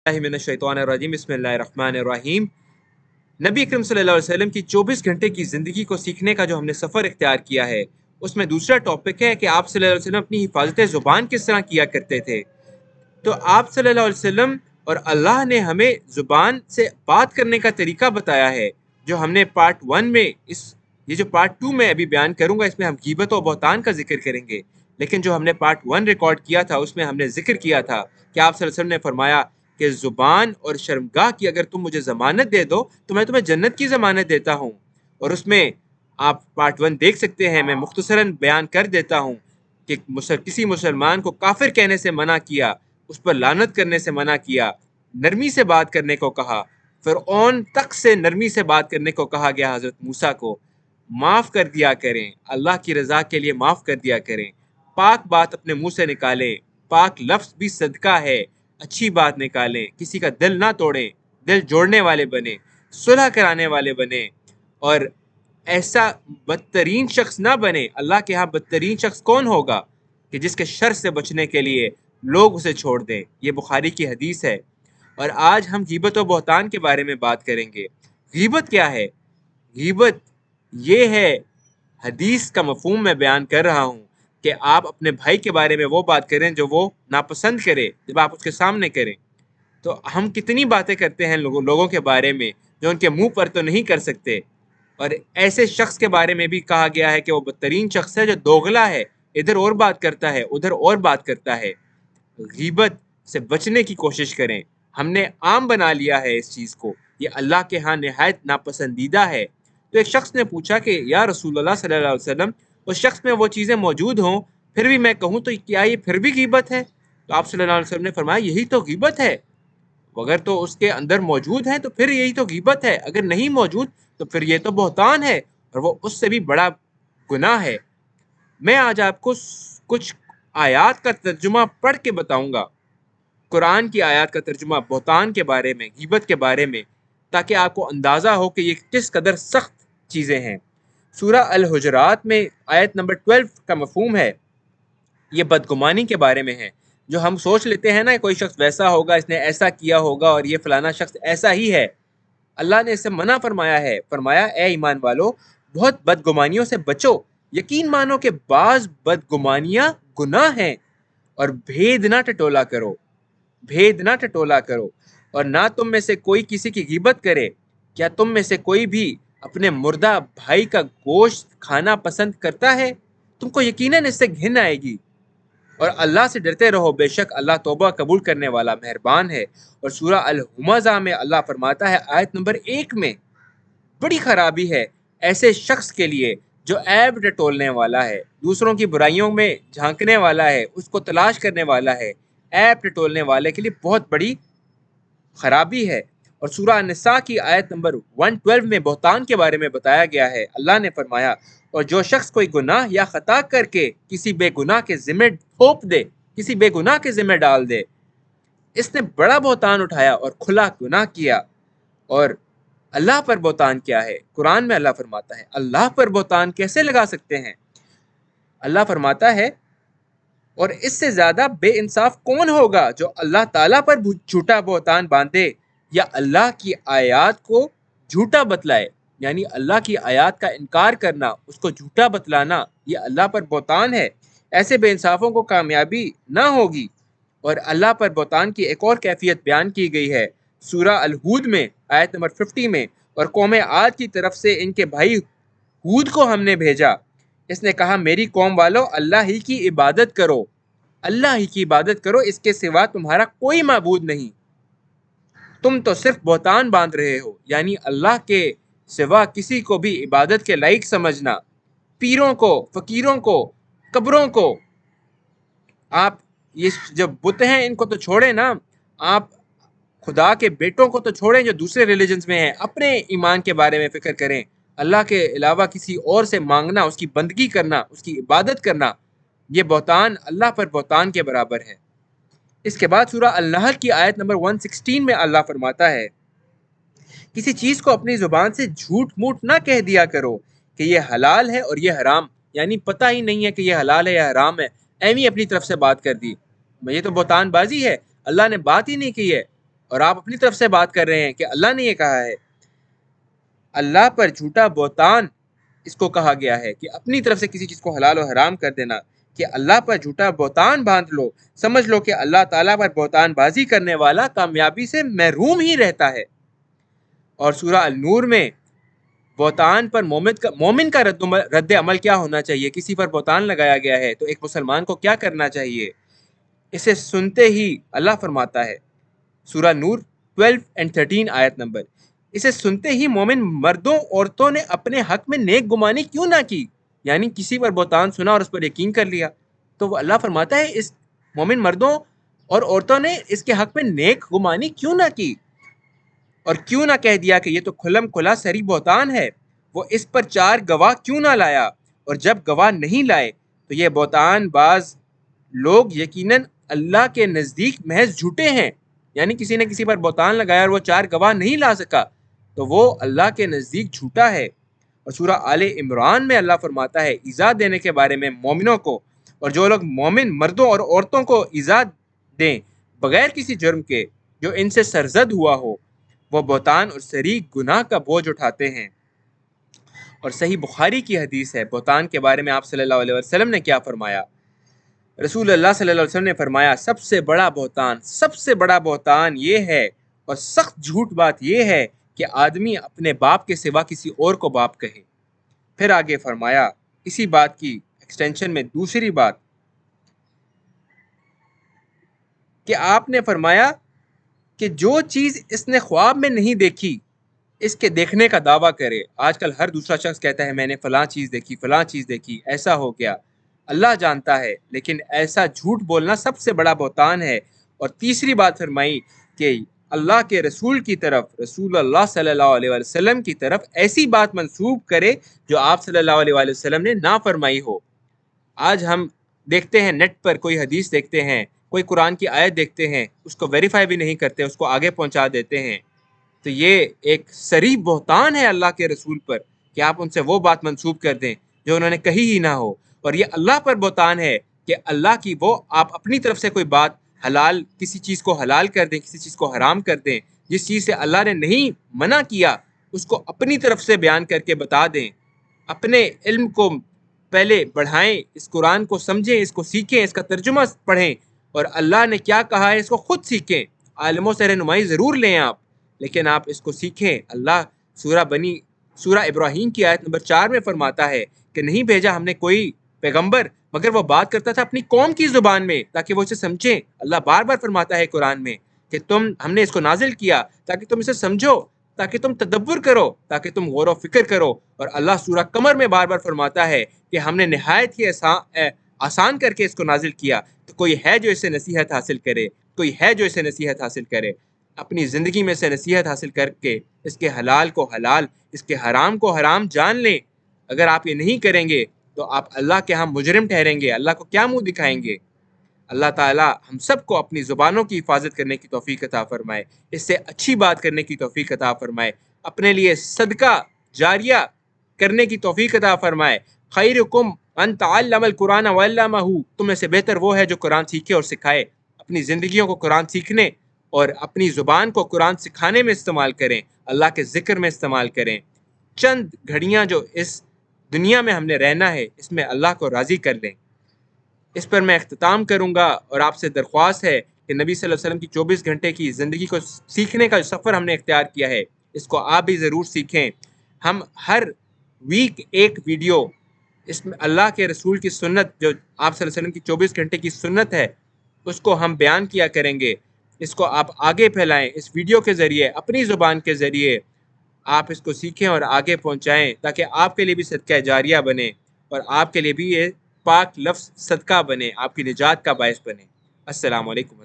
मिनश्शैतानिर्रजीम बिस्मिल्लाहिर्रहमानिर्रहीम। नबी अकरम सल्लल्लाहु अलैहि वसल्लम की 24 घंटे की ज़िंदगी को सीखने का जो हमने सफ़र इख्तियार किया है, उसमें दूसरा टॉपिक है कि आप सल्लल्लाहु अलैहि वसल्लम अपनी हिफाजत ज़ुबान किस तरह किया करते थे। तो आप सल्लल्लाहु अलैहि वसल्लम और अल्लाह ने हमें ज़ुबान से बात करने का तरीका बताया है, जो हमने पार्ट 1 में ये जो पार्ट 2 में अभी बयान करूँगा, इसमें हम गीबत और बहतान का जिक्र करेंगे। लेकिन जो हमने पार्ट 1 रिकॉर्ड किया था, उसमें हमने जिक्र किया था कि आप सल्लल्लाहु अलैहि वसल्लम ने फरमाया कि ज़ुबान और शर्मगाह की अगर तुम मुझे ज़मानत दे दो तो मैं तुम्हें जन्नत की ज़मानत देता हूँ। और उसमें आप पार्ट 1 देख सकते हैं, मैं मुख्तसरन बयान कर देता हूँ कि किसी मुसलमान को काफिर कहने से मना किया, उस पर लानत करने से मना किया, नरमी से बात करने को कहा, फ़िरऔन तक से नरमी से बात करने को कहा गया। हज़रत मूसा को माफ़ कर दिया करें, अल्लाह की रज़ा के लिए माफ़ कर दिया करें, पाक बात अपने मुंह से निकालें, पाक लफ्ज़ भी सदका है, अच्छी बात निकालें, किसी का दिल ना तोड़ें, दिल जोड़ने वाले बने, सुलह कराने वाले बने, और ऐसा बदतरीन शख्स ना बने। अल्लाह के यहाँ बदतरीन शख्स कौन होगा कि जिसके शर से बचने के लिए लोग उसे छोड़ दें। ये बुखारी की हदीस है। और आज हम गीबत और बहतान के बारे में बात करेंगे। गीबत क्या है? गीबत ये है, हदीस का मफहूम मैं बयान कर रहा हूँ, कि आप अपने भाई के बारे में वो बात करें जो वो नापसंद करे, जब आप उसके सामने करें। तो हम कितनी बातें करते हैं लोगों के बारे में जो उनके मुंह पर तो नहीं कर सकते। और ऐसे शख्स के बारे में भी कहा गया है कि वो बदतरीन शख्स है, जो दोगला है, इधर और बात करता है, उधर और बात करता है। गीबत से बचने की कोशिश करें। हमने आम बना लिया है इस चीज़ को, ये अल्लाह के यहाँ नहायत नापसंदीदा है। तो एक शख्स ने पूछा कि या रसूलुल्लाह सल्लल्लाहु अलैहि वसल्लम, उस शख्स में वो चीज़ें मौजूद हों फिर भी मैं कहूँ तो क्या ये फिर भी गीबत है? तो आप सल्लल्लाहु अलैहि वसल्लम ने फरमाया यही तो गीबत है। अगर तो उसके अंदर मौजूद है तो फिर यही तो गीबत है, अगर नहीं मौजूद तो फिर ये तो बहतान है, और वो उससे भी बड़ा गुनाह है। मैं आज आपको कुछ आयात का तर्जुमा पढ़ के बताऊंगा, कुरान की आयत का तर्जुमा बहतान के बारे में, गीबत के बारे में, ताकि आपको अंदाज़ा हो कि ये किस कदर सख्त चीज़ें हैं। सूरह अल हुजरात में आयत नंबर 12 का मफहूम है, ये बदगुमानी के बारे में है। जो हम सोच लेते हैं ना, कोई शख्स वैसा होगा, इसने ऐसा किया होगा और ये फलाना शख्स ऐसा ही है, अल्लाह ने इससे मना फरमाया है। फरमाया ए ईमान वालो, बहुत बदगुमानियों से बचो, यकीन मानो कि बाज बदगुमानियां गुनाह हैं, और भेद ना टटोला करो, भेद ना टटोला करो, और ना तुम में से कोई किसी की गीबत करे। क्या तुम में से कोई भी अपने मुर्दा भाई का गोश्त खाना पसंद करता है? तुमको यकीनन इससे घिन आएगी। और अल्लाह से डरते रहो, बेशक अल्लाह तौबा कबूल करने वाला मेहरबान है। और सूरह अल हुमज़ा में अल्लाह फरमाता है आयत नंबर 1 में, बड़ी खराबी है ऐसे शख्स के लिए जो ऐब टटोलने वाला है, दूसरों की बुराइयों में झांकने वाला है, उसको तलाश करने वाला है। ऐब टटोलने वाले के लिए बहुत बड़ी खराबी है। और सूरह निसा की आयत नंबर 112 में बहतान के बारे में बताया गया है। अल्लाह ने फरमाया, और जो शख्स कोई गुनाह या खता करके किसी बेगुनाह के जिम्मे थोप दे, किसी बेगुनाह के जिम्मे डाल दे, इसने बड़ा बहतान उठाया और खुला गुनाह किया। और अल्लाह पर बहतान क्या है? कुरान में अल्लाह फरमाता है, अल्लाह पर बहतान कैसे लगा सकते हैं? अल्लाह फरमाता है, और इससे ज्यादा बेइंसाफ कौन होगा जो अल्लाह ताला पर झूठा बहतान बांधे या अल्लाह की आयत को झूठा बतलाए। यानी अल्लाह की आयत का इनकार करना, उसको झूठा बतलाना, ये अल्लाह पर बहतान है। ऐसे बेइंसाफों को कामयाबी ना होगी। और अल्लाह पर बहतान की एक और कैफियत बयान की गई है सूरह अल हूद में आयत नंबर 50 में, और कौम आद की तरफ से इनके भाई हूद को हमने भेजा, इसने कहा मेरी कौम वालों, अल्लाह ही की इबादत करो, अल्लाह ही की इबादत करो, इसके सिवा तुम्हारा कोई माबूद नहीं, तुम तो सिर्फ बहतान बांध रहे हो। यानी अल्लाह के सिवा किसी को भी इबादत के लायक समझना, पीरों को, फकीरों को, कब्रों को, आप ये जो बुत हैं इनको तो छोड़ें ना, आप खुदा के बेटों को तो छोड़ें जो दूसरे रिलीजन्स में हैं, अपने ईमान के बारे में फिक्र करें। अल्लाह के अलावा किसी और से मांगना, उसकी बंदगी करना, उसकी इबादत करना, ये बहतान अल्लाह पर बहतान के बराबर है। इसके बाद सूरह अल-नहल की आयत नंबर 116 में अल्लाह फरमाता है, किसी चीज़ को अपनी ज़ुबान से झूठ मूठ ना कह दिया करो कि ये हलाल है और ये हराम, यानी पता ही नहीं है कि ये हलाल है या हराम है, एवं अपनी तरफ से बात कर दी। ये तो बहतान बाजी है, अल्लाह ने बात ही नहीं की है। اور آپ اپنی طرف سے بات کر رہے ہیں کہ اللہ نے یہ کہا ہے۔ اللہ پر جھوٹا بہتان اس کو کہا گیا ہے کہ اپنی طرف سے کسی چیز کو حلال و حرام کر دینا، کہ اللہ پر جھوٹا بہتان باندھ لو، سمجھ لو کہ اللہ تعالیٰ پر بہتان بازی کرنے والا کامیابی سے محروم ہی رہتا ہے۔ اور سورہ النور میں بہتان پر مومن کا رد عمل کیا ہونا چاہیے، کسی پر بہتان لگایا گیا ہے تو ایک مسلمان کو کیا کرنا چاہیے؟ اسے سنتے ہی اللہ فرماتا ہے، سورہ نور 12 اور 13 آیت نمبر، اسے سنتے ہی مومن مردوں عورتوں نے اپنے حق میں نیک گمانی کیوں نہ کی، یعنی کسی پر بہتان سنا اور اس پر یقین کر لیا، تو وہ اللہ فرماتا ہے اس مومن مردوں اور عورتوں نے اس کے حق میں نیک گمانی کیوں نہ کی، اور کیوں نہ کہہ دیا کہ یہ تو کھلم کھلا سری بہتان ہے، وہ اس پر 4 گواہ کیوں نہ لایا، اور جب گواہ نہیں لائے تو یہ بہتان باز لوگ یقیناً اللہ کے نزدیک محض جھوٹے ہیں، یعنی کسی نے کسی پر بہتان لگایا اور وہ 4 گواہ نہیں لا سکا تو وہ اللہ کے نزدیک جھوٹا ہے۔ اور سورہ آل عمران میں اللہ فرماتا ہے ایذا دینے کے بارے میں مومنوں کو، اور جو لوگ مومن مردوں اور عورتوں کو ایذا دیں بغیر کسی جرم کے جو ان سے سرزد ہوا ہو، وہ بہتان اور صریح گناہ کا بوجھ اٹھاتے ہیں۔ اور صحیح بخاری کی حدیث ہے، بہتان کے بارے میں آپ صلی اللہ علیہ وسلم نے کیا فرمایا؟ رسول اللہ صلی اللہ علیہ وسلم نے فرمایا سب سے بڑا بہتان یہ ہے اور سخت جھوٹ بات یہ ہے کہ آدمی اپنے باپ کے سوا کسی اور کو باپ کہے۔ پھر آگے فرمایا اسی بات کی ایکسٹینشن میں دوسری بات کہ آپ نے فرمایا کہ جو چیز اس نے خواب میں نہیں دیکھی اس کے دیکھنے کا دعویٰ کرے۔ آج کل ہر دوسرا شخص کہتا ہے میں نے فلاں چیز دیکھی، ایسا ہو گیا، اللہ جانتا ہے، لیکن ایسا جھوٹ بولنا سب سے بڑا بہتان ہے۔ اور تیسری بات فرمائی کہ اللہ کے رسول کی طرف، رسول اللہ صلی اللہ علیہ وسلم کی طرف ایسی بات منسوب کرے جو آپ صلی اللہ علیہ وسلم نے نہ فرمائی ہو۔ آج ہم دیکھتے ہیں نیٹ پر کوئی حدیث دیکھتے ہیں، کوئی قرآن کی آیت دیکھتے ہیں، اس کو ویریفائی بھی نہیں کرتے، اس کو آگے پہنچا دیتے ہیں، تو یہ ایک صریح بہتان ہے اللہ کے رسول پر کہ آپ ان سے وہ بات منسوب کر دیں جو انہوں نے کہی ہی نہ ہو۔ اور یہ اللہ پر بہتان ہے کہ اللہ کی وہ آپ اپنی طرف سے کوئی بات حلال، کسی چیز کو حلال کر دیں، کسی چیز کو حرام کر دیں، جس چیز سے اللہ نے نہیں منع کیا اس کو اپنی طرف سے بیان کر کے بتا دیں۔ اپنے علم کو پہلے بڑھائیں، اس قرآن کو سمجھیں، اس کو سیکھیں، اس کا ترجمہ پڑھیں، اور اللہ نے کیا کہا ہے اس کو خود سیکھیں۔ عالموں سے رہنمائی ضرور لیں آپ، لیکن آپ اس کو سیکھیں۔ اللہ سورہ ابراہیم کی آیت نمبر 4 میں فرماتا ہے کہ نہیں بھیجا ہم نے کوئی پیغمبر مگر وہ بات کرتا تھا اپنی قوم کی زبان میں تاکہ وہ اسے سمجھیں۔ اللہ بار بار فرماتا ہے قرآن میں کہ ہم نے اس کو نازل کیا تاکہ تم اسے سمجھو، تاکہ تم تدبر کرو، تاکہ تم غور و فکر کرو۔ اور اللہ سورہ قمر میں بار بار فرماتا ہے کہ ہم نے نہایت ہی آسان کر کے اس کو نازل کیا، تو کوئی ہے جو اسے نصیحت حاصل کرے، کوئی ہے جو اسے نصیحت حاصل کرے۔ اپنی زندگی میں سے نصیحت حاصل کر کے اس کے حلال کو حلال، اس کے حرام کو حرام جان لیں۔ اگر آپ یہ نہیں کریں گے تو آپ اللہ کے ہاں مجرم ٹھہریں گے، اللہ کو کیا منہ دکھائیں گے؟ اللہ تعالیٰ ہم سب کو اپنی زبانوں کی حفاظت کرنے کی توفیق عطا فرمائے، اس سے اچھی بات کرنے کی توفیق عطا فرمائے، اپنے لیے صدقہ جاریہ کرنے کی توفیق عطا فرمائے۔ خیرکم من تعلم القرآن وعلمہ، تم میں سے بہتر وہ ہے جو قرآن سیکھے اور سکھائے۔ اپنی زندگیوں کو قرآن سیکھنے اور اپنی زبان کو قرآن سکھانے میں استعمال کریں، اللہ کے ذکر میں استعمال کریں۔ چند گھڑیاں جو اس دنیا میں ہم نے رہنا ہے اس میں اللہ کو راضی کر لیں۔ اس پر میں اختتام کروں گا اور آپ سے درخواست ہے کہ نبی صلی اللہ علیہ وسلم کی 24 گھنٹے کی زندگی کو سیکھنے کا جو سفر ہم نے اختیار کیا ہے اس کو آپ بھی ضرور سیکھیں۔ ہم ہر ویک ایک ویڈیو، اس میں اللہ کے رسول کی سنت جو آپ صلی اللہ علیہ وسلم کی 24 گھنٹے کی سنت ہے اس کو ہم بیان کیا کریں گے۔ اس کو آپ آگے پھیلائیں، اس ویڈیو کے ذریعے، اپنی زبان کے ذریعے آپ اس کو سیکھیں اور آگے پہنچائیں تاکہ آپ کے لیے بھی صدقہ جاریہ بنے اور آپ کے لیے بھی یہ پاک لفظ صدقہ بنے، آپ کی نجات کا باعث بنے۔ السلام علیکم۔